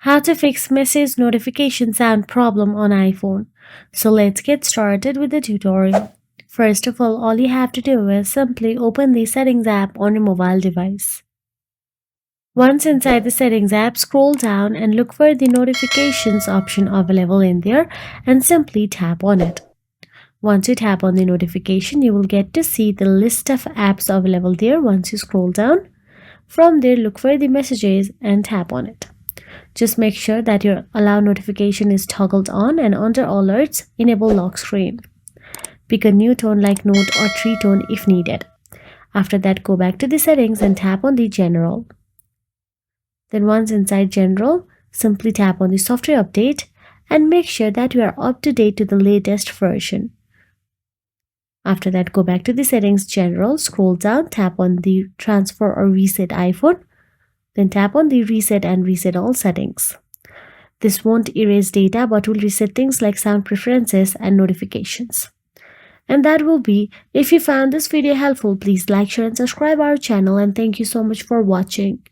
How to fix message notification sound problem on iPhone. So let's get started with the tutorial. First of all you have to do is simply open the Settings app on your mobile device. Once inside the Settings app, scroll down and look for the notifications option available in there and simply tap on it. Once you tap on the notification, you will get to see the list of apps available there once you scroll down. From there, look for the messages and tap on it. Just make sure that your allow notification is toggled on and under alerts, enable lock screen. Pick a new tone like note or tree tone if needed. After that, go back to the settings and tap on the general. Then once inside general, simply tap on the software update and make sure that you are up to date to the latest version. After that, go back to the settings general, scroll down, tap on the transfer or reset iPhone, then tap on the reset and reset all settings. This won't erase data but will reset things like sound preferences and notifications. And that will be. If you found this video helpful, please like, share and subscribe our channel, and thank you so much for watching.